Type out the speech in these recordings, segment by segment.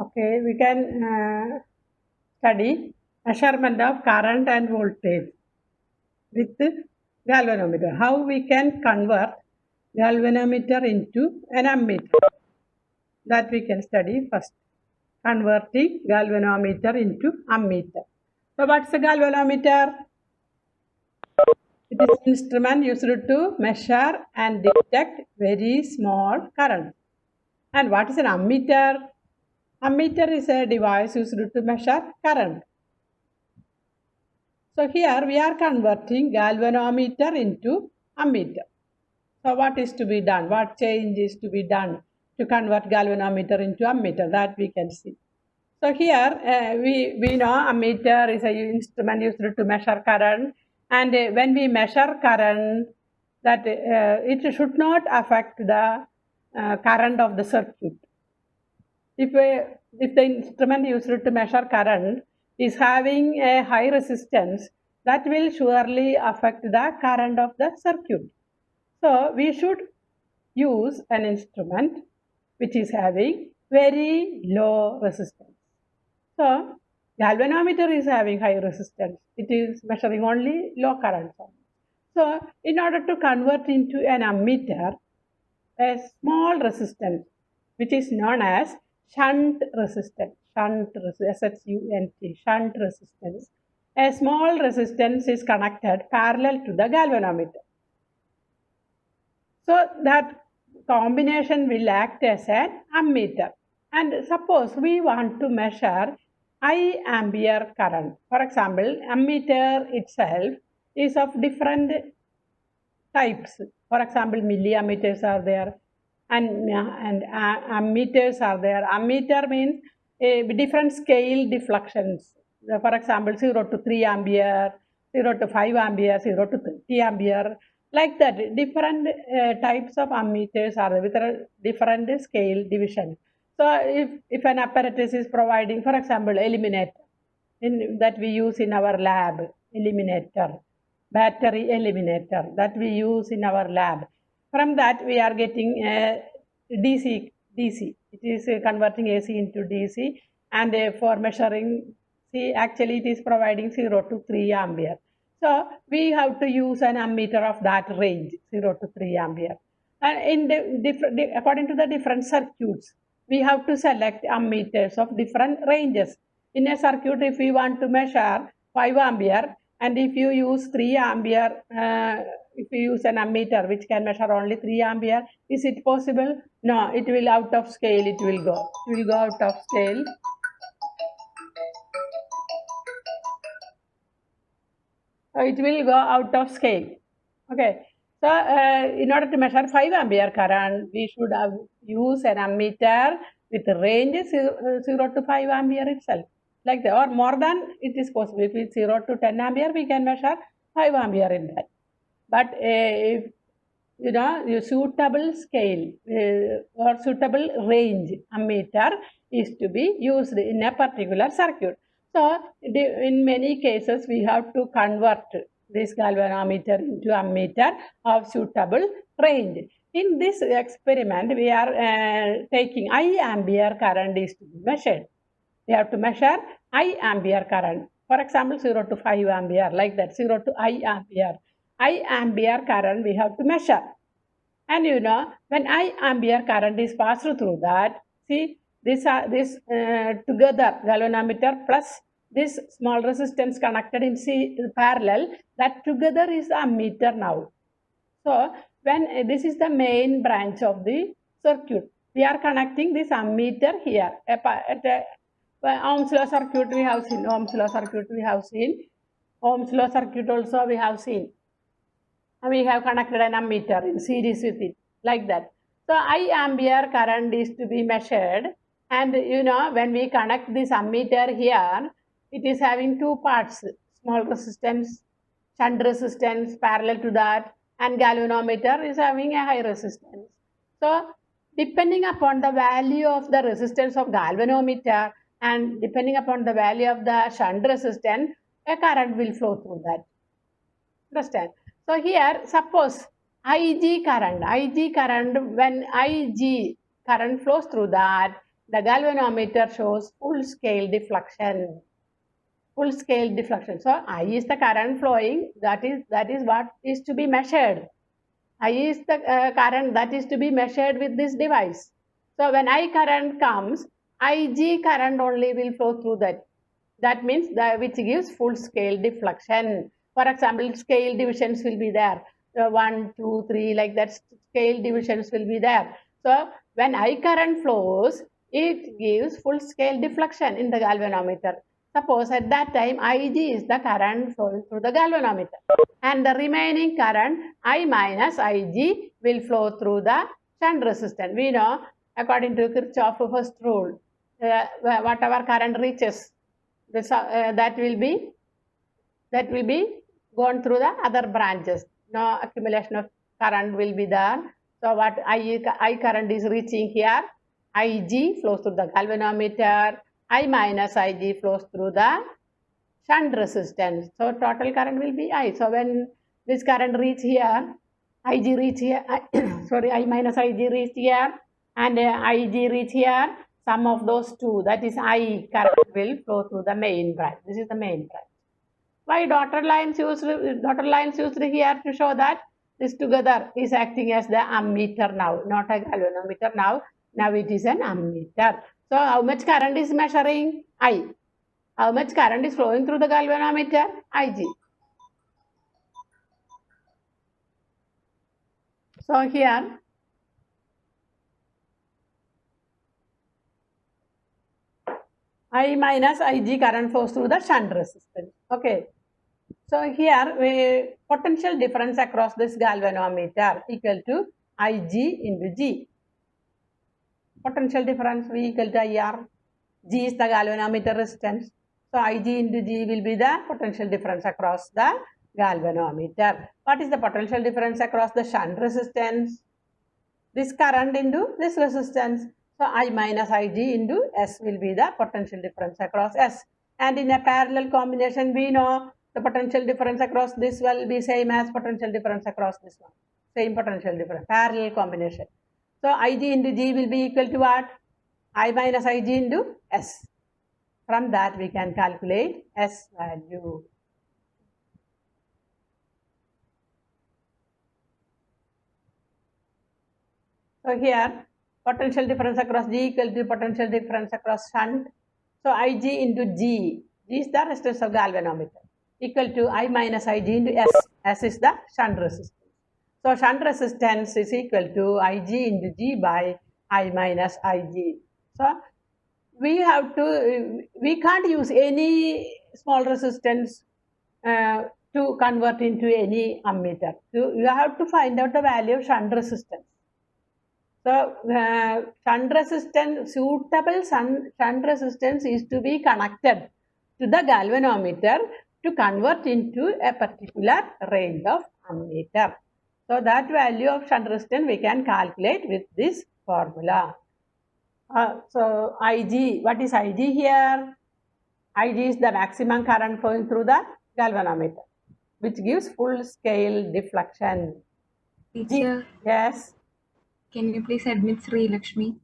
Okay, we can study measurement of current and voltage with galvanometer. How we can convert galvanometer into an ammeter. That we can study first. Converting galvanometer into ammeter. So what's a galvanometer? It is an instrument used to measure and detect very small current. And what is an ammeter? Ammeter is a device used to measure current. So here we are converting galvanometer into ammeter. So what is to be done? What change is to be done to convert galvanometer into ammeter? That we can see. So here we know ammeter is an instrument used to measure current, and when we measure current, that it should not affect the current of the circuit. If the instrument used to measure current is having a high resistance, that will surely affect the current of the circuit. So we should use an instrument which is having very low resistance. So galvanometer is having high resistance. It is measuring only low current. So in order to convert into an ammeter, a small resistance which is known as shunt resistance, shunt resistance. A small resistance is connected parallel to the galvanometer. So that combination will act as an ammeter. And suppose we want to measure high ampere current. For example, ammeter itself is of different types. For example, milliammeters are there, and ammeters are there. Ammeter means different scale deflections. For example, 0 to 3 ampere, 0 to 5 ampere, 0 to 30 ampere. Like that, different types of ammeters are there with different scale division. So if an apparatus is providing, for example, eliminator that we use in our lab, eliminator, battery eliminator that we use in our lab. From that we are getting DC. It is converting AC into DC, and for measuring, see, actually it is providing 0 to 3 ampere. So we have to use an ammeter of that range, 0 to 3 ampere. And according to the different circuits, we have to select ammeters of different ranges. In a circuit, if we want to measure 5 ampere, and if you use 3 ampere, if you use an ammeter which can measure only 3 ampere, is it possible? No, it will out of scale, it will go. It will go out of scale. It will go out of scale. Okay. So in order to measure 5 ampere current, we should have use an ammeter with range 0 to 5 ampere itself. Like that, or more than it is possible. If it's 0 to 10 ampere, we can measure 5 ampere in that. But if your suitable scale or suitable range ammeter is to be used in a particular circuit. So in many cases, we have to convert this galvanometer into ammeter of suitable range. In this experiment, we are taking high ampere current is to be measured. We have to measure high ampere current. For example, 0 to 5 ampere, like that, 0 to high ampere. High ampere current we have to measure. And when high ampere current is passed through that, see, this together, galvanometer plus this small resistance connected in parallel, that together is the ammeter now. So when this is the main branch of the circuit, we are connecting this ammeter here. Ohm's law circuit we have seen. Ohm's law circuit we have seen. Ohm's law circuit also we have seen. And we have connected an ammeter in series with it, like that. So high ampere current is to be measured, and when we connect this ammeter here, it is having two parts: small resistance, shunt resistance parallel to that, and galvanometer is having a high resistance. So depending upon the value of the resistance of galvanometer and depending upon the value of the shunt resistance, a current will flow through that. Understand? So here, suppose IG current, when IG current flows through that, The galvanometer shows full scale deflection. Full scale deflection. So I is the current flowing. That is what is to be measured. I is the current that is to be measured with this device. So when I current comes, Ig current only will flow through that. That means which gives full scale deflection. For example, scale divisions will be there. 1, 2, 3, like that scale divisions will be there. So when I current flows, it gives full scale deflection in the galvanometer. Suppose at that time Ig is the current flowing through the galvanometer, and the remaining current I minus Ig will flow through the shunt resistor. We know according to Kirchhoff's first rule, whatever current reaches, this, that will be gone through the other branches. No accumulation of current will be there. So what I current is reaching here, Ig flows through the galvanometer, I minus Ig flows through the shunt resistance. So total current will be I. So when this current reach here, Ig reach here, sorry, I minus Ig reach here, and Ig reach here, sum of those two, that is I current will flow through the main branch. This is the main branch. Why dotted lines used here to show that this together is acting as the ammeter now, not a galvanometer now. Now it is an ammeter. So how much current is measuring? I. How much current is flowing through the galvanometer? Ig. So here I minus Ig current flows through the shunt resistance. Okay. So here potential difference across this galvanometer equal to Ig into G. Potential difference V equal to IR. G is the galvanometer resistance. So Ig into G will be the potential difference across the galvanometer. What is the potential difference across the shunt resistance? This current into this resistance. So I minus Ig into S will be the potential difference across S. And in a parallel combination, we know the potential difference across this will be same as potential difference across this one. Same potential difference, parallel combination. So Ig into G will be equal to what? I minus Ig into S. From that we can calculate S value. So here potential difference across G equal to potential difference across shunt. So Ig into G, G is the resistance of galvanometer, equal to I minus Ig into S. S is the shunt resistance. So shunt resistance is equal to Ig into G by I minus Ig. So we can't use any small resistance to convert into any ammeter. So you have to find out the value of shunt resistance. So shunt resistance, suitable shunt resistance is to be connected to the galvanometer to convert into a particular range of ammeter. So that value of shunt resistance we can calculate with this formula. So Ig, what is Ig here? Ig is the maximum current flowing through the galvanometer, which gives full scale deflection. Teacher, yes. Can you please admit Sri Lakshmi?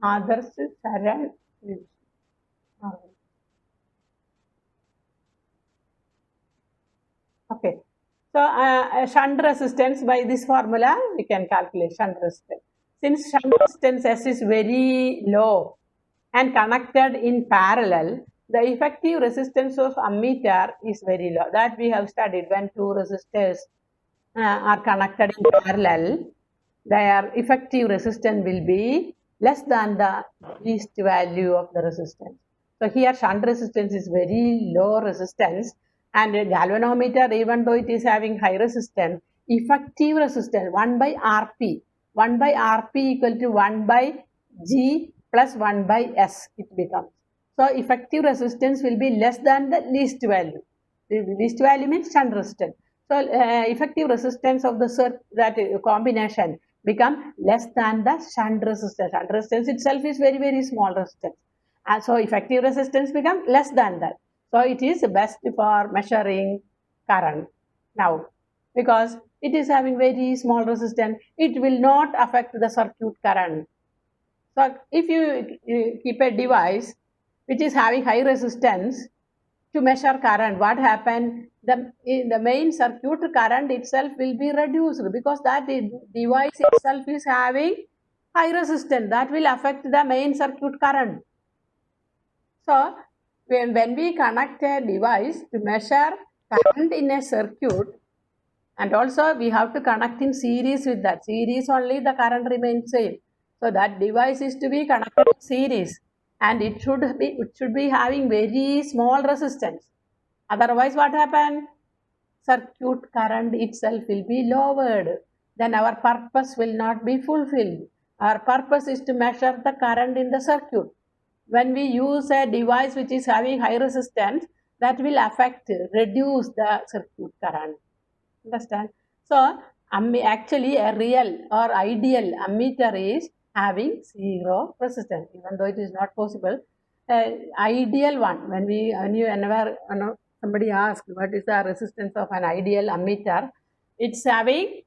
Others Sharan. Okay. So shunt resistance, by this formula we can calculate shunt resistance. Since shunt resistance S is very low and connected in parallel, the effective resistance of ammeter is very low. That we have studied. When two resistors are connected in parallel, their effective resistance will be less than the least value of the resistance. So here shunt resistance is very low resistance, and a galvanometer, even though it is having high resistance, effective resistance 1 by Rp, 1 by Rp equal to 1 by G plus 1 by S it becomes. So effective resistance will be less than the least value. The least value means shunt resistance. So effective resistance of that combination become less than the shunt resistance. Shunt resistance itself is very, very small resistance. And so effective resistance becomes less than that. So it is best for measuring current. now, because it is having very small resistance. It will not affect the circuit current. So if you keep a device which is having high resistance to measure current, what happens? The main circuit current itself will be reduced, because that device itself is having high resistance. That will affect the main circuit current. So when we connect a device to measure current in a circuit, and also we have to connect in series with that. Series only the current remains same. So that device is to be connected in series, and it should be having very small resistance. Otherwise, what happen? Circuit current itself will be lowered. Then our purpose will not be fulfilled. Our purpose is to measure the current in the circuit. When we use a device which is having high resistance, that will reduce the circuit current. Understand? So, actually a real or ideal ammeter is having zero resistance, even though it is not possible. Ideal one, whenever somebody asks what is the resistance of an ideal ammeter, it's having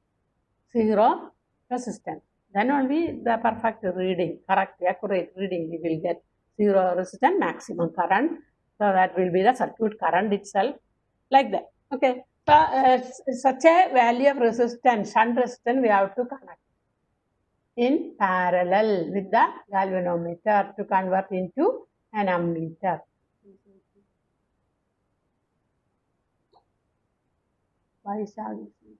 zero resistance. Then only the perfect reading, correct, accurate reading we will get. Zero resistance, maximum current. So that will be the circuit current itself, like that. Okay. So such a value of resistance, shunt resistance, we have to connect in parallel with the galvanometer to convert into an ammeter. Why shall we see?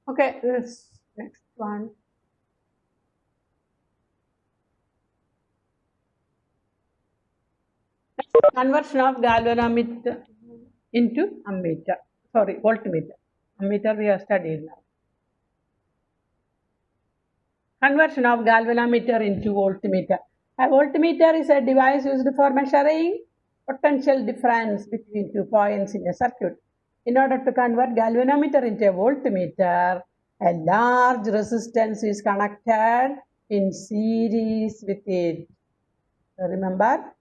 Okay, this next one. Conversion of galvanometer into ammeter. Sorry, voltmeter. Ammeter we have studied now. Conversion of galvanometer into voltmeter. A voltmeter is a device used for measuring potential difference between 2 points in a circuit. In order to convert galvanometer into a voltmeter, a large resistance is connected in series with it. So remember,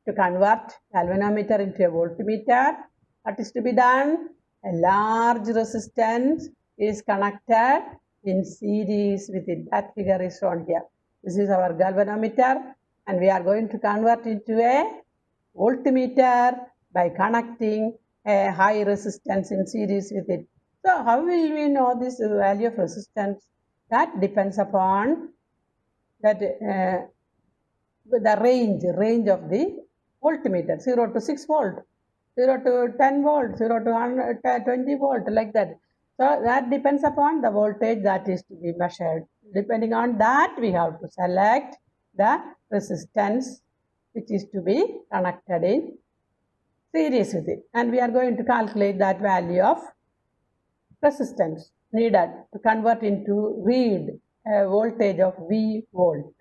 to convert galvanometer into a voltmeter, what is to be done? A large resistance is connected in series with it. That figure is shown here. This is our galvanometer, and we are going to convert into a voltmeter by connecting a high resistance in series with it. So how will we know this value of resistance? That depends upon that the range of the voltmeter, 0 to 6 volt, 0 to 10 volt, 0 to 20 volt, like that. So that depends upon the voltage that is to be measured. Depending on that, we have to select the resistance which is to be connected in series with it. And we are going to calculate that value of resistance needed to convert into read a voltage of V volt.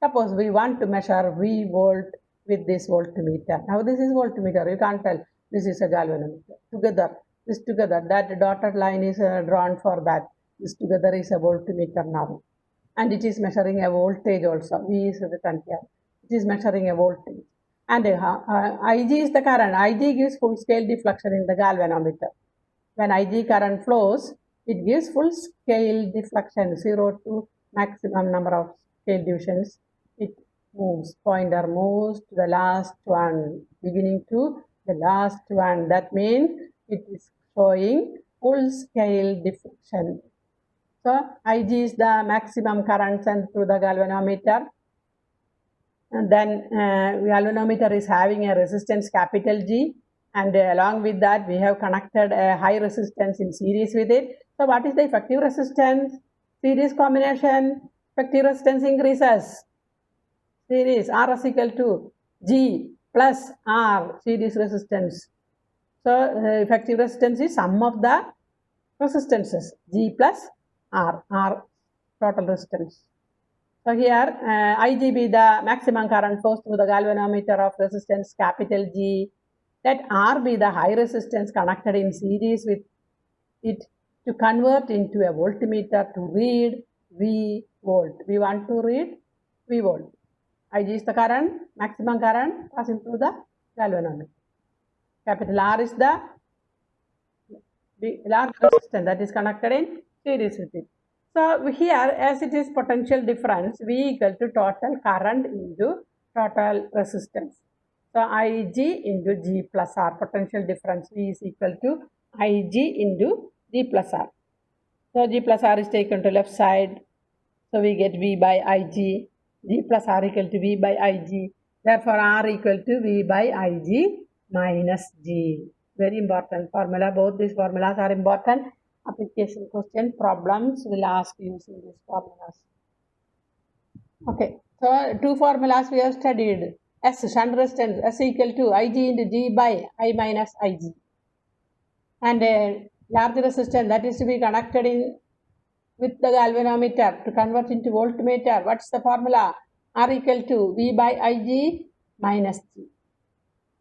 Suppose we want to measure V volt with this voltmeter. Now this is voltmeter, you can't tell this is a galvanometer. Together, that dotted line is drawn for that. This together is a voltmeter now. And it is measuring a voltage also. V is written here. It is measuring a voltage. And Ig is the current. Ig gives full scale deflection in the galvanometer. When Ig current flows, it gives full scale deflection, 0 to maximum number of scale divisions. It moves, pointer moves to the last one, beginning to the last one. That means it is showing full scale deflection. So Ig is the maximum current sent through the galvanometer. And then galvanometer is having a resistance capital G, and along with that we have connected a high resistance in series with it. So what is the effective resistance? Series combination, effective resistance increases. Series R is equal to G plus R, series resistance. So effective resistance is sum of the resistances, G plus R total resistance. So here IGB, the maximum current flows through the galvanometer of resistance capital G. Let R be the high resistance connected in series with it to convert into a voltmeter to read V volt. We want to read V volt. Ig is the current, maximum current passing through the galvanometer. Capital R is the large resistance that is connected in series with it. So here, as it is potential difference, V equal to total current into total resistance. So Ig into G plus R, potential difference V is equal to Ig into G plus R. So G plus R is taken to left side. So we get V by Ig. G plus R equal to V by Ig. Therefore R equal to V by Ig minus G. Very important formula. Both these formulas are important. Application question problems will ask using these formulas. Okay. So two formulas we have studied. S shunt resistance S equal to Ig into G by I minus Ig. And a large resistance that is to be connected in with the galvanometer to convert into voltmeter. What's the formula? R equal to V by Ig minus G.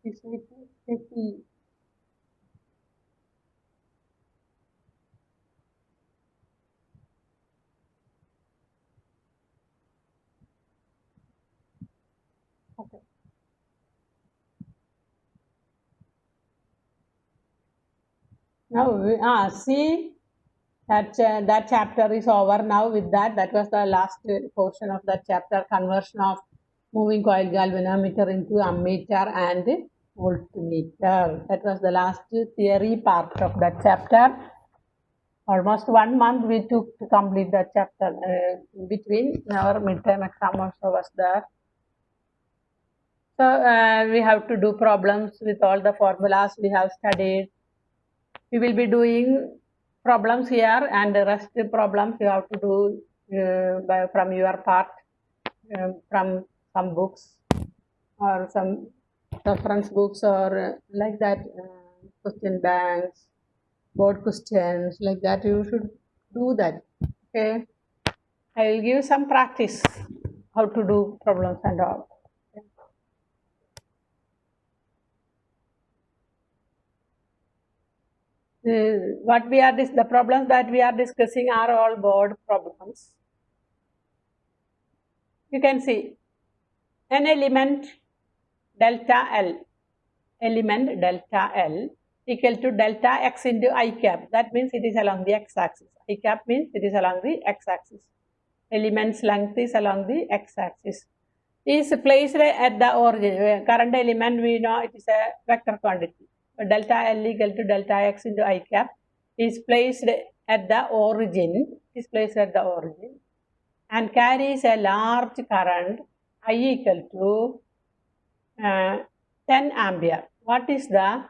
This will be okay. Now see that chapter is over now. With that was the last portion of that chapter, conversion of moving coil galvanometer into ammeter and voltmeter. That was the last theory part of that chapter. Almost 1 month we took to complete that chapter. Between our midterm exam also was there. So we have to do problems with all the formulas we have studied. We will be doing problems here, and the rest problems you have to do from your part, from some books or some reference books or like that, question banks, board questions, like that. You should do that. Okay, I will give some practice how to do problems and all. The problems that we are discussing are all board problems. You can see an element delta L equal to delta x into I cap. That means it is along the x-axis. I cap means it is along the x-axis. Element's length is along the x-axis. Is placed at the origin. Current element we know it is a vector quantity. Delta L equal to delta x into I cap is placed at the origin. And carries a large current I equal to 10 ampere. What is the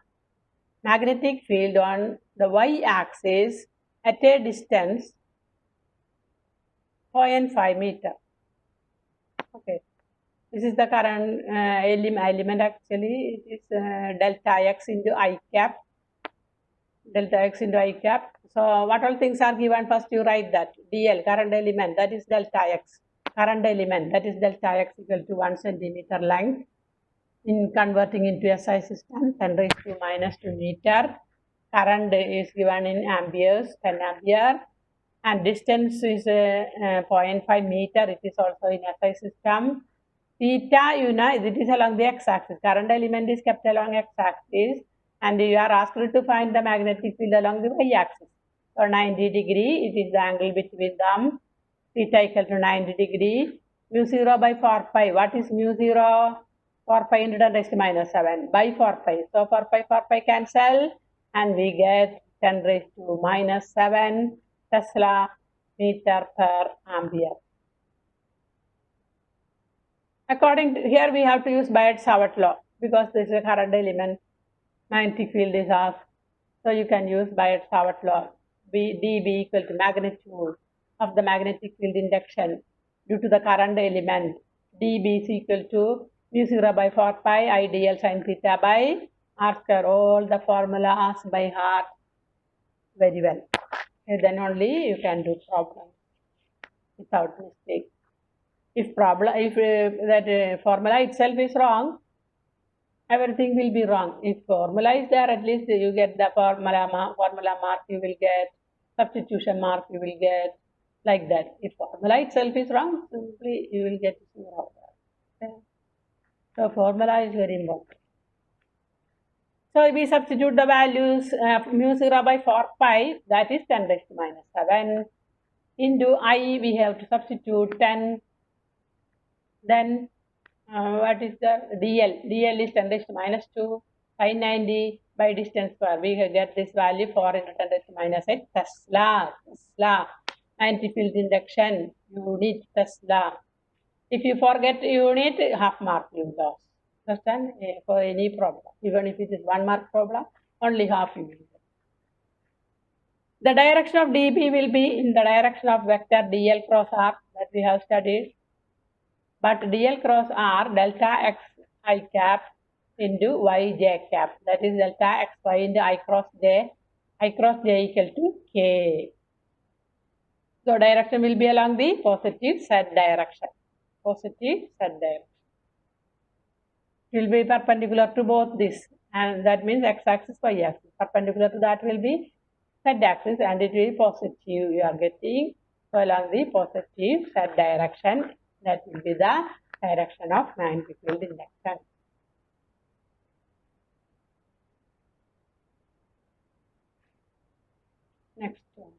magnetic field on the y-axis at a distance 0.5 meter? Okay, this is the current element. Actually, it is delta x into I cap. So what all things are given? First you write that dl, current element, that is delta x. Current element, that is delta x equal to 1 centimeter length. In converting into SI system, 10 raised to minus 2 meter. Current is given in amperes, 10 ampere. And distance is 0.5 meter. It is also in SI system. Theta, you know, it is along the x-axis. Current element is kept along x-axis. And you are asked to find the magnetic field along the y-axis. So 90 degree, it is the angle between them. Theta equal to 90 degree. Mu 0 by 4 pi. What is mu 0? 4 pi into 10 raised to minus 7 by 4 pi. So 4 pi cancel, and we get 10 raised to minus 7 Tesla meter per ampere. According to here, we have to use Biot-Savart law because this is a current element. Magnetic field is asked. So you can use Biot-Savart law. dB equal to magnitude of the magnetic field induction due to the current element. dB is equal to mu 0 by 4 pi I dl sin theta by r square. All the formulas by heart very well. And then only you can do problem without mistake. If that formula itself is wrong, everything will be wrong. If formula is there, at least you get the formula mark, you will get substitution mark, you will get like that. If formula itself is wrong, simply you will get 0. Okay. So formula is very important. So we substitute the values mu 0 by 4 pi, that is 10 raised to minus 7. Into I, we have to substitute 10. Then what is the dl? dl is 10 raised to minus 2, 590 by distance square. We get this value 4 into 10 raised to minus 8. Tesla. Anti-field induction, unit Tesla. If you forget unit, half mark you lost. Understand? For any problem, even if it is 1 mark problem, only half you will get. The direction of dB will be in the direction of vector dl cross r that we have studied. But dl cross r, delta x I cap into y j cap. That is delta x y into I cross j equal to k. So direction will be along the positive z direction. Positive z direction. It will be perpendicular to both this, and that means x-axis, y-axis. Perpendicular to that will be z-axis, and it will be positive. You are getting, so along the positive z direction, that will be the direction of magnetic field induction. Next one.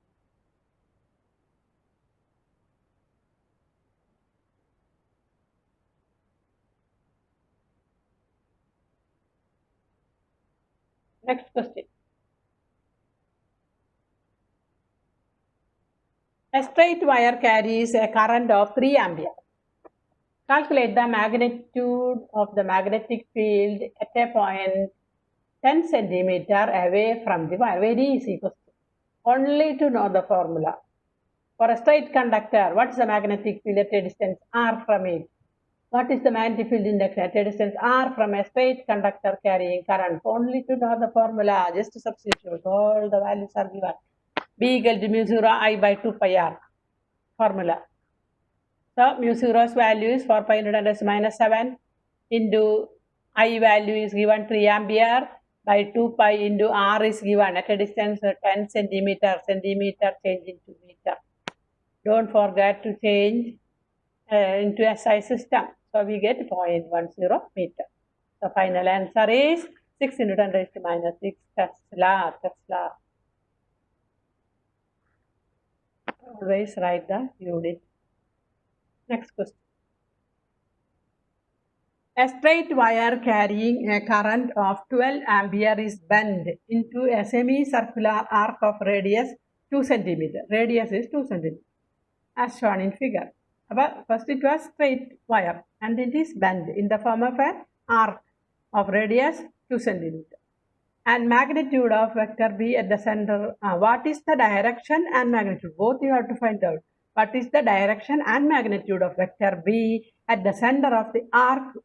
Next question. A straight wire carries a current of 3 ampere. Calculate the magnitude of the magnetic field at a point 10 centimeter away from the wire. Very easy question. Only to know the formula. For a straight conductor, what is the magnetic field at a distance r from it? What is the magnetic field induction at a distance r from a straight conductor carrying current? Only to know the formula, just to substitute. All the values are given. B equal to mu 0 I by 2 pi r. Formula. So mu 0's value is 4 pi into 10 raised to minus 7 into I value is given 3 ampere by 2 pi into r is given at a distance 10 centimeter. Centimeter change into meter. Don't forget to change into SI system. So we get 0.10 meter. The final answer is 6 into 10 raised to minus 6 Tesla. Always write the unit. Next question. A straight wire carrying a current of 12 ampere is bent into a semicircular arc of radius 2 cm. Radius is 2 cm, as shown in figure. But first it was straight wire, and it is bent in the form of an arc of radius 2 cm. And magnitude of vector B at the center. What is the direction and magnitude? Both you have to find out. What is the direction and magnitude of vector B at the center of the arc?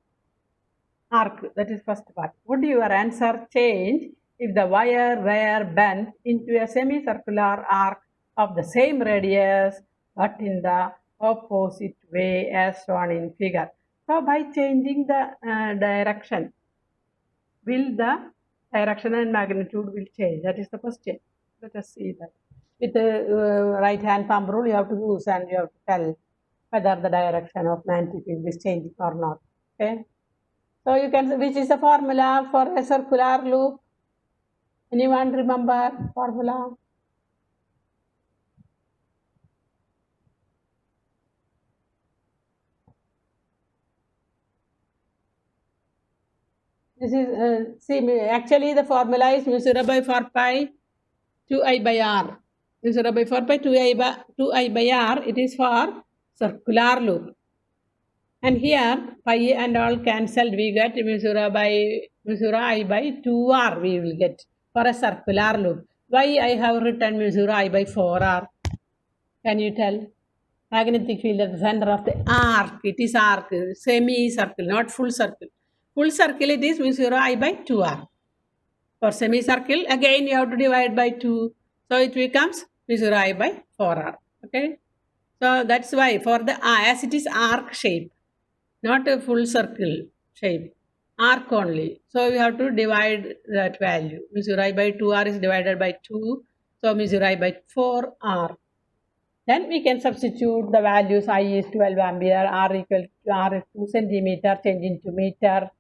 That is first part. Would your answer change if the wire were bent into a semicircular arc of the same radius but in the opposite way as shown in figure? So by changing the direction, will the direction and magnitude will change? That is the question. Let us see that. With the right hand thumb rule, you have to use and you have to tell whether the direction of magnetic field is changing or not. Okay. So you can, which is the formula for a circular loop? Anyone remember formula? This is, see, actually the formula is mu 0 by 4 pi 2I by r. Mu 0 by 4 pi 2I by r, it is for circular loop. And here pi and all cancelled, we get mu 0 I by 2r we will get for a circular loop. Why I have written mu 0 I by 4r? Can you tell? Magnetic field at the center of the arc. It is arc, semi-circle, not full circle. Full circle it is mu 0 I by 2r. For semicircle, again you have to divide by 2. So it becomes mu 0 I by 4r. Okay. So that's why for the as it is arc shape, not a full circle shape, arc only. So we have to divide that value. Mu 0 I by 2r is divided by 2. So mu 0 I by 4r. Then we can substitute the values. I is 12 ampere, R equal to R is 2 centimeter, change into meter,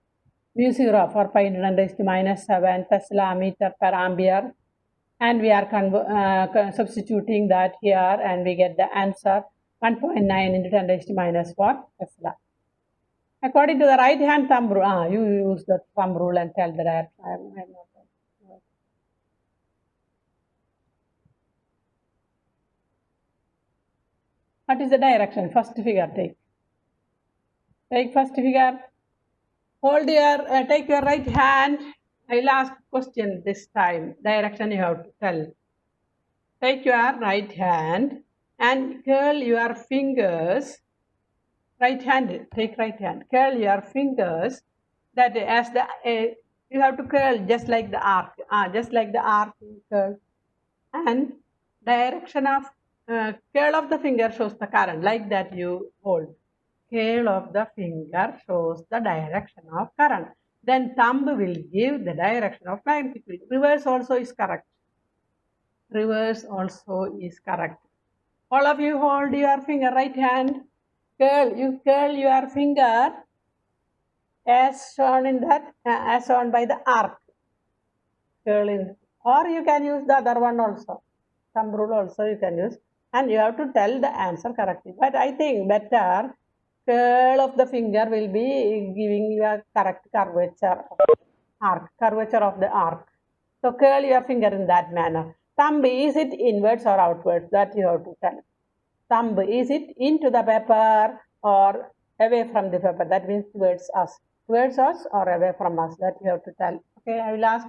mu 0 for 500 raised to minus 7 Tesla meter per ampere. And we are substituting that here, and we get the answer 1.9 into 10 raised to minus 4 Tesla. According to the right hand thumb rule, you use the thumb rule and tell the direction. I am not. What is the direction? First figure take. Take first figure. Hold your, take your right hand. I'll ask question this time. Direction you have to tell. Take your right hand and curl your fingers. Right hand, take right hand. Curl your fingers. That as the you have to curl just like the arc. Just like the arc you curl. And direction of curl of the finger shows the current. Like that you hold. Curl of the finger shows the direction of current. Then thumb will give the direction of magnetic field. Reverse also is correct. Reverse also is correct. All of you hold your finger, right hand. You curl your finger as shown in that, as shown by the arc. Curl in, or you can use the other one also. Thumb rule also you can use, and you have to tell the answer correctly. But I think better curl of the finger will be giving you a correct curvature of arc, curvature of the arc. So curl your finger in that manner. Thumb, is it inwards or outwards? That you have to tell. Thumb, is it into the paper or away from the paper? That means towards us. Towards us or away from us? That you have to tell. Okay, I will ask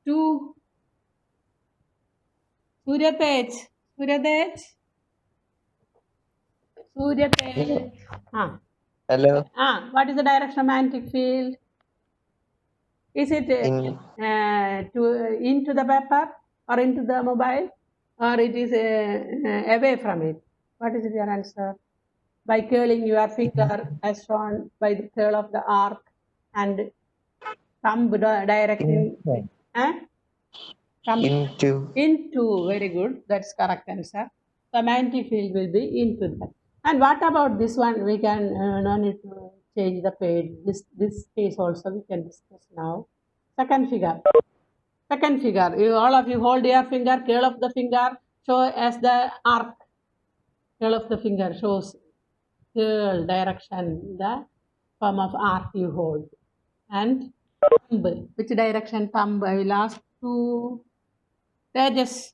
to Suryatej. Suryatej. Suryatej. Hello. What is the direction of magnetic field? Is it into the paper or into the mobile, or it is away from it? What is your answer? By curling your finger as shown by the curl of the arc and thumb directing. Into. Very good. That's correct answer. The magnetic field will be into that. And what about this one? We can no need to change the page. This case also we can discuss now. Second figure. Second figure. All of you hold your finger, curl of the finger, show as the arc. Curl of the finger shows curl direction, the form of arc you hold. And thumb. Which direction thumb? I will ask to Tejas.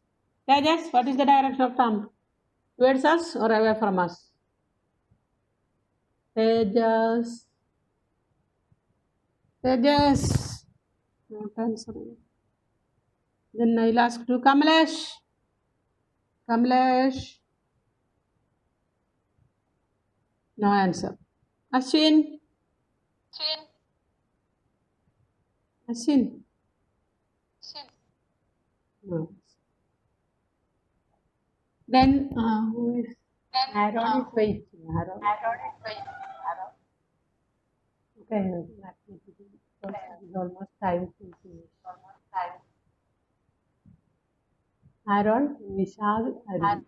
Tejas, what is the direction of thumb? Towards us or away from us? Tejas. Tejas. Not answering. Then I'll ask to Kamlesh. Kamlesh. No answer. Ashwin. Ashwin. No. Then who is Aaron is waiting. Aaron. Okay, that will be because it is almost time to finish. Aaron, Vishal, Arun.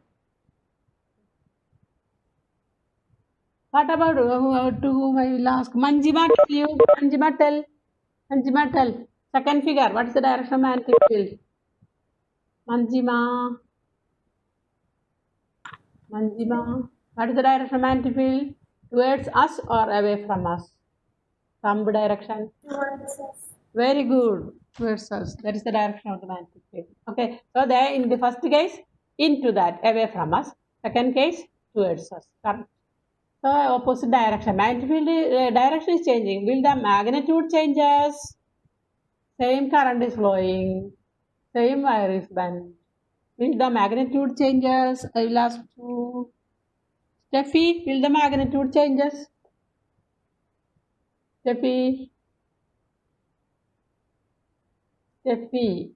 What about to whom I will ask? Manjima, tell you. Manjima, tell. Manjima, tell. Second figure. What is the direction of magnetic field? Manjima. Manjima. What is the direction of magnetic field? Towards us or away from us? Thumb direction. Towards us. Very good. Towards us. That is the direction of the magnetic field. Okay. So there in the first case, into that, away from us. Second case, towards us. Correct. So opposite direction. Magnetic field direction is changing. Will the magnitude changes? Same current is flowing. Same wire is bent. Will the magnitude changes? I will ask to Steffi. Will the magnitude changes? Steffi. Steffi.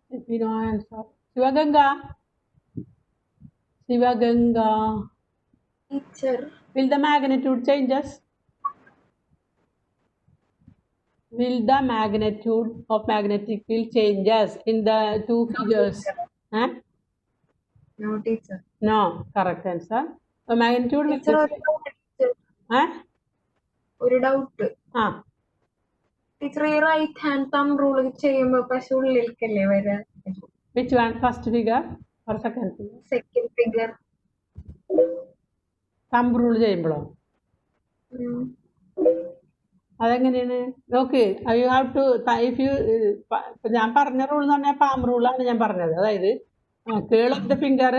Steffi, no answer. Shivaganga. Shivaganga. Teacher. Will the magnitude changes? Will the magnitude of magnetic field changes in the two figures? Huh? No, teacher. No, correct answer. The magnitude will Teacher, be. Huh? ഒരു doubt Ah. Teacher ഈ right hand തം rule ചെയ്യുമ്പോ പക്ഷെ ഉള്ളിലേക്കല്ലേ വരാ Which one? First figure or second figure? Second figure Thumb rule ചെയ്യുമ്പോഴോ? അതെങ്ങനെയാണ് നോക്ക്. You have to if you ഞാൻ പറഞ്ഞ റൂൾ എന്ന് പറഞ്ഞാൽ പാം റൂളാണ് ഞാൻ പറഞ്ഞത്. അതായത് curl of the finger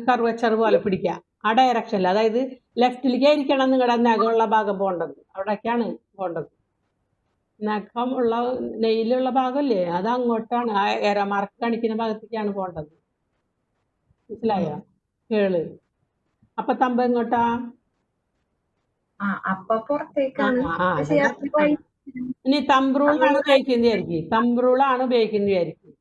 curvature പോലെ പിടിക്കുക ആ ഡയറക്ഷനിൽ. അതായത് ലെഫ്റ്റിലേക്ക് ആയിരിക്കണം നിങ്ങളുടെ നഖമുള്ള ഭാഗം പോകേണ്ടത്. അവിടേക്കാണ് പോകേണ്ടത്. നഖം ഉള്ള നെയിലുള്ള ഭാഗമല്ലേ അത് അങ്ങോട്ടാണ്. ആ എറ മാർക്ക് കാണിക്കുന്ന ഭാഗത്തേക്കാണ് പോകേണ്ടത്. മനസ്സിലായോ? കേള്. അപ്പൊ തമ്പ് എങ്ങോട്ടാ? അപ്പൊ പുറത്തേക്കാണ് ഇനി തമ്പ്രൂളാണ് ഉപയോഗിക്കുന്നതായിരിക്കും. തമ്പ്രൂളാണ് ഉപയോഗിക്കുന്നതായിരിക്കും.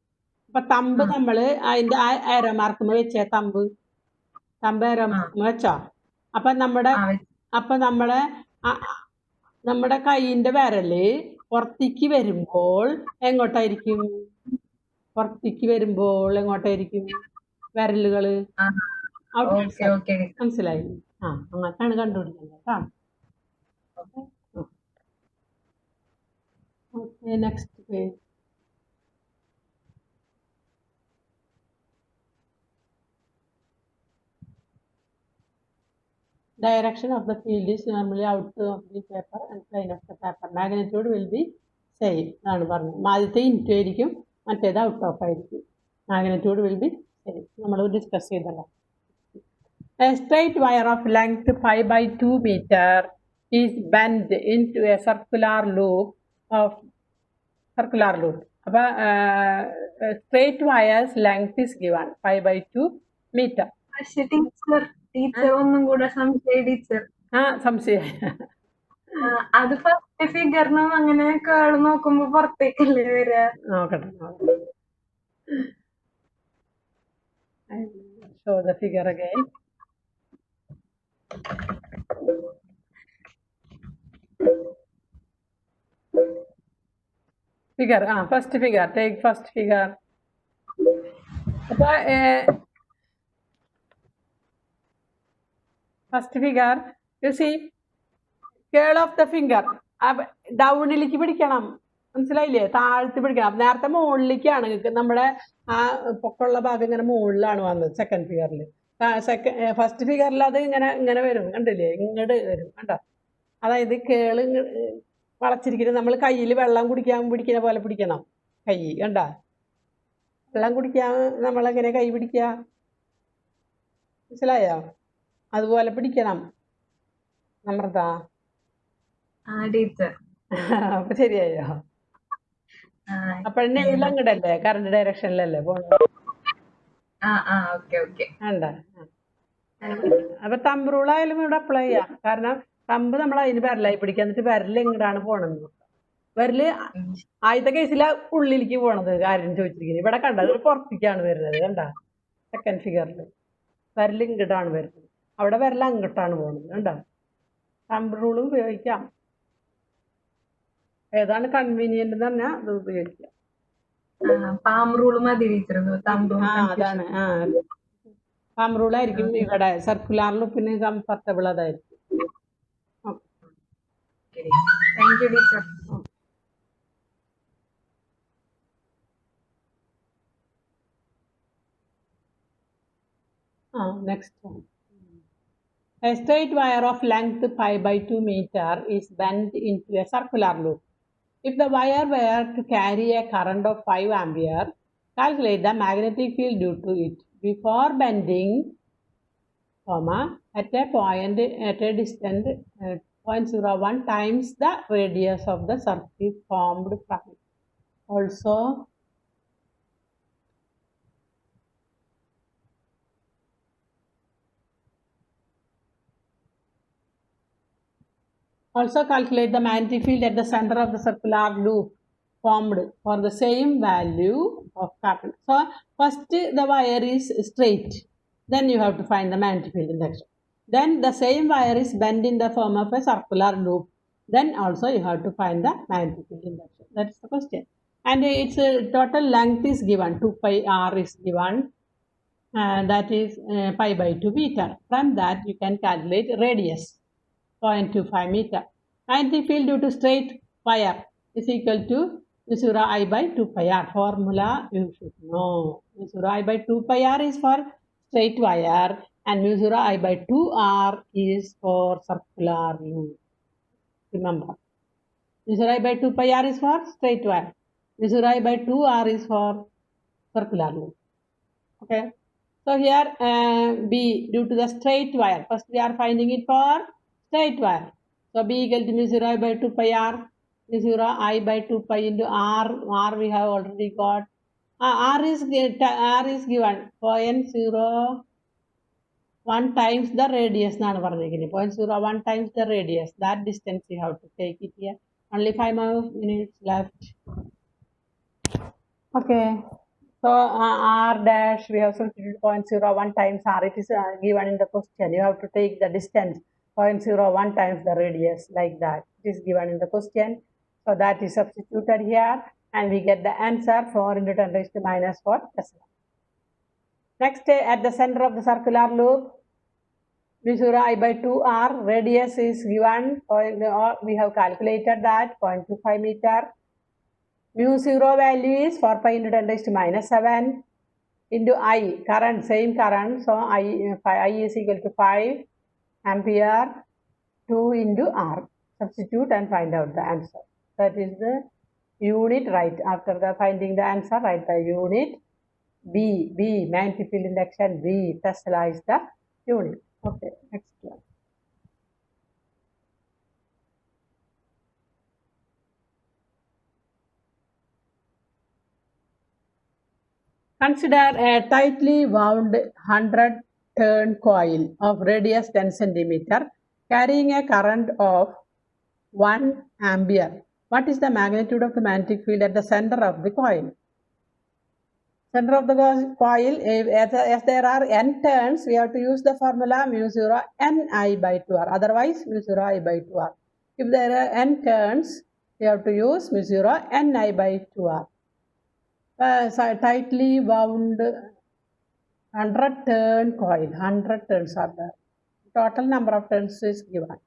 അപ്പൊ തമ്പ് നമ്മള് അതിന്റെ ആ എറ മാർക്കുമ്പോ വെച്ചേ. തമ്പ് എറ മാർക്കുമ്പോ വെച്ചോ. അപ്പൊ നമ്മുടെ കൈയിന്റെ വിരല് പുറത്തേക്ക് വരുമ്പോൾ എങ്ങോട്ടായിരിക്കും? വിരലുകള് മനസ്സിലായി? അങ്ങനെയാണ് കണ്ടുപിടിക്കുന്നത് കേട്ടോ. Okay, next page. Direction of the field is normally out of the paper and plane of the paper. Magnitude will be same. ആണ് പറഞ്ഞത്. ആദ്യത്തെ ഇൻറ്റു ആയിരിക്കും, മറ്റേത് ഔട്ട് ഓഫ് ആയിരിക്കും. Magnitude will be same. നമ്മൾ ഡിസ്കസ് ചെയ്തല്ലോ. A straight wire of length 5/2 meter is bent into a circular loop. അപ്പൊ straight wires length is given 5/2 meter. പക്ഷെ ടീച്ചർ ഒന്നും കൂടെ സംശയം ടീച്ചർ. സംശയം. അത് ഫസ്റ്റ് ഫിഗറിനും അങ്ങനെ കേള് നോക്കുമ്പോ പുറത്തേക്കല്ലേ വരാ? നോക്കട്ടെ. Show the figure again. Figure, first figure, take first figure. First figure, you see, curl of the finger, ഡൗണിലേക്ക് പിടിക്കണം. മനസ്സിലായില്ലേ? താഴ്ത്തി പിടിക്കണം. നേരത്തെ മുകളിലേക്കാണ് നമ്മുടെ ആ പൊക്കമുള്ള ഭാഗം ഇങ്ങനെ മുകളിലാണ് വന്നത് സെക്കൻഡ് ഫിഗറിൽ. ഫസ്റ്റ് ഫിഗറിൽ അത് ഇങ്ങനെ വരും, കണ്ടില്ലേ? ഇങ്ങോട്ട് വരും, കണ്ടോ? അതായത് കേള് വളച്ചിരിക്കുന്നത്. നമ്മൾ കയ്യിൽ വെള്ളം പിടിക്കുന്ന പോലെ പിടിക്കണം കൈ, കണ്ട? വെള്ളം കുടിക്കാൻ നമ്മളെങ്ങനെ കൈ പിടിക്കുക? മനസ്സിലായോ? അതുപോലെ പിടിക്കണം അമൃത. അപ്പൊ ശരിയായോ? അപ്പോഴേ നെയിൽ അങ്ങടല്ലേ, കറണ്ട് ഡയറക്ഷനിലല്ലേ പോണത്. വേണ്ട. അപ്പൊ തമ്പ് റൂളായാലും ഇവിടെ അപ്ലൈ ചെയ്യാം. കാരണം തമ്പ് നമ്മൾ അതിന് വിരലായി പിടിക്കുക, എന്നിട്ട് വിരൽ എങ്ങടാണ് പോണത്. വിരല് ആദ്യത്തെ കേസില ഉള്ളിലേക്ക് പോണത് കാര്യം ചോദിച്ചിരിക്കുന്നത്. ഇവിടെ കണ്ടത് പുറത്തേക്കാണ് വരുന്നത്, കണ്ട? സെക്കൻഡ് ഫിഗറിൽ വിരൽ ഇങ്ങോട്ടാണ് വരുന്നത്, അവിടെ വിരൽ അങ്ങോട്ടാണ് പോണത്, കണ്ട? തമ്പ് റൂളും ഉപയോഗിക്കാം. ഏതാണ് കൺവീനിയന്റ് എന്ന് പറഞ്ഞാൽ അത് ഉപയോഗിക്കാം. അതാണ് പാം റൂളായിരിക്കും ഇവിടെ. സർക്കുലാർ ലൂപ്പിന് കംഫർട്ടബിൾ അതായിരിക്കും. Next one. A straight wire of length 5/2 meter is bent into a circular loop. If the wire were to carry a current of 5 ampere, calculate the magnetic field due to it. Before bending, at a point at a distance 0.01 times the radius of the circuit formed from it. Also calculate the magnetic field at the center of the circular loop formed for the same value of current. So first the wire is straight, then you have to find the magnetic field induction. Then the same wire is bent in the form of a circular loop, then also you have to find the magnetic field induction. That is the question. and its total length is given, 2 pi r is given, that is pi by 2 meter. From that you can calculate radius, 0.25 meter. And the field due to straight wire is equal to mu 0 I by 2 pi r. Formula you should know. Mu 0 I by 2 pi r is for straight wire and mu 0 I by 2 r is for circular loop. Remember, mu 0 I by 2 pi r is for straight wire. Mu 0 I by 2 r is for circular loop. Okay. So here B due to the straight wire. First we are finding it for straight wire. So B equal to mu 0 I by 2 pi r. Mu 0 I by 2 pi into r. R we have already got. R is given 0.01 times the radius. 0.01 times the radius. That distance we have to take it here. Only 5 more minutes left. Okay. So r dash we have substituted 0.01 times r. It is given in the question. You have to take the distance 0.01 times the radius, like that. It is given in the question. So that is substituted here and we get the answer 4 into 10 raised to minus 4 Tesla. Next, at the center of the circular loop, mu 0 I by 2 r, radius is given, we have calculated that 0.25 meter. Mu 0 value is 4 pi into 10 raised to minus 7 into I, current, same current. So I is equal to 5 ampere, 2 into R. Substitute and find out the answer. That is the unit, right? After the finding the answer, write the unit. B, magnetic field induction, B, Tesla is the unit. Okay, next one. Consider a tightly wound 100-turn coil of radius 10 centimeter carrying a current of 1 ampere. What is the magnitude of the magnetic field at the center of the coil? Center of the coil, as there are n turns, we have to use the formula mu 0 ni by 2r. Otherwise, mu 0 I by 2r. If there are n turns, we have to use mu 0 ni by 2r. Tightly wound 100-turn coil. 100 turns are there. Total number of turns is given.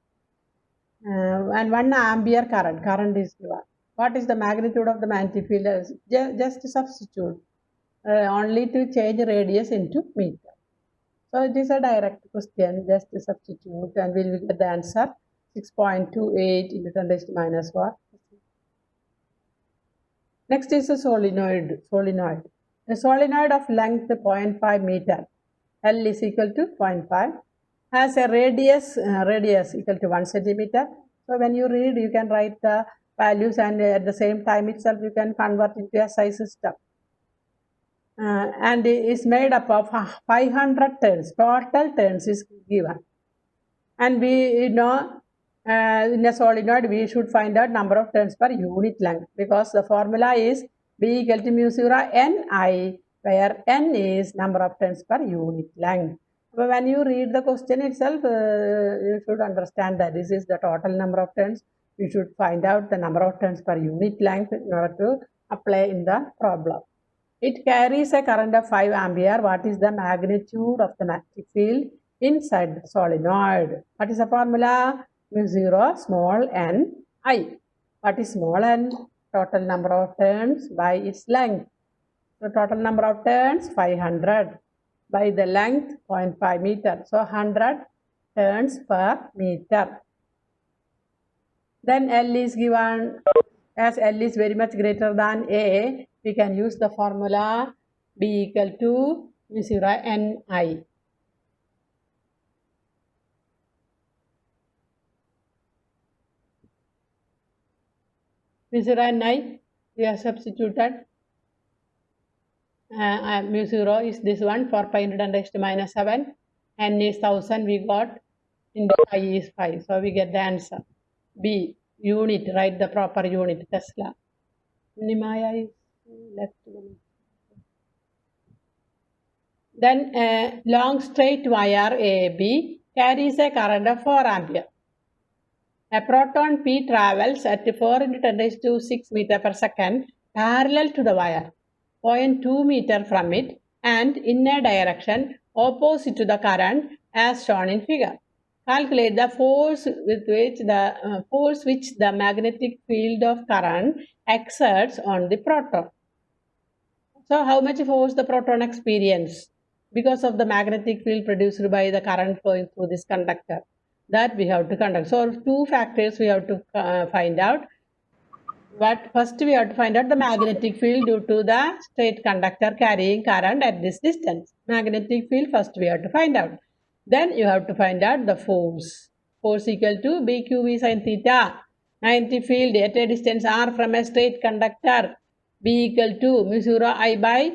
And 1 ampere current is given. What is the magnitude of the magnetic field? Just substitute. Only to change radius into meter. So it is a direct question. Just substitute and we will get the answer 6.28 into 10 raised to minus 4. Next is a solenoid. A solenoid of length 0.5 meter, L is equal to 0.5, has a radius equal to 1 centimeter. So when you read, you can write the values and at the same time itself you can convert into a size system. And it is made up of 500 turns. Total turns is given. And we know in a solenoid we should find out number of turns per unit length, because the formula is B equal to mu 0 ni, where n is number of turns per unit length. But when you read the question itself, you should understand that this is the total number of turns. You should find out the number of turns per unit length in order to apply in the problem. It carries a current of 5 ampere. What is the magnitude of the magnetic field inside the solenoid? What is the formula? Mu 0 small n I. What is small n? Total number of turns by its length. So total number of turns 500 by the length 0.5 meter. So 100 turns per meter. Then L is given. As L is very much greater than A, we can use the formula B equal to mu 0 ni. Mu 0 ni, we have substituted. Mu 0 is this one, 4 pi into 10 raised to minus 7. N is 1000 we got, into I is 5. So we get the answer. B, unit, write the proper unit, Tesla. Nimaya is left. Then a long straight wire AB carries a current of 4 ampere. A proton P travels at 4 into 10 raised to 6 meter per second parallel to the wire, 0.2 meter from it, and in a direction opposite to the current as shown in figure. Calculate the force which the magnetic field of current exerts on the proton. So how much force the proton experience because of the magnetic field produced by the current flowing through this conductor? That we have to conduct. So two factors we have to find out. But first we have to find out the magnetic field due to the straight conductor carrying current at this distance. Magnetic field first we have to find out. Then you have to find out the force. Force equal to BQV sin theta. Magnetic field at a distance r from a straight conductor. B equal to mu 0 I by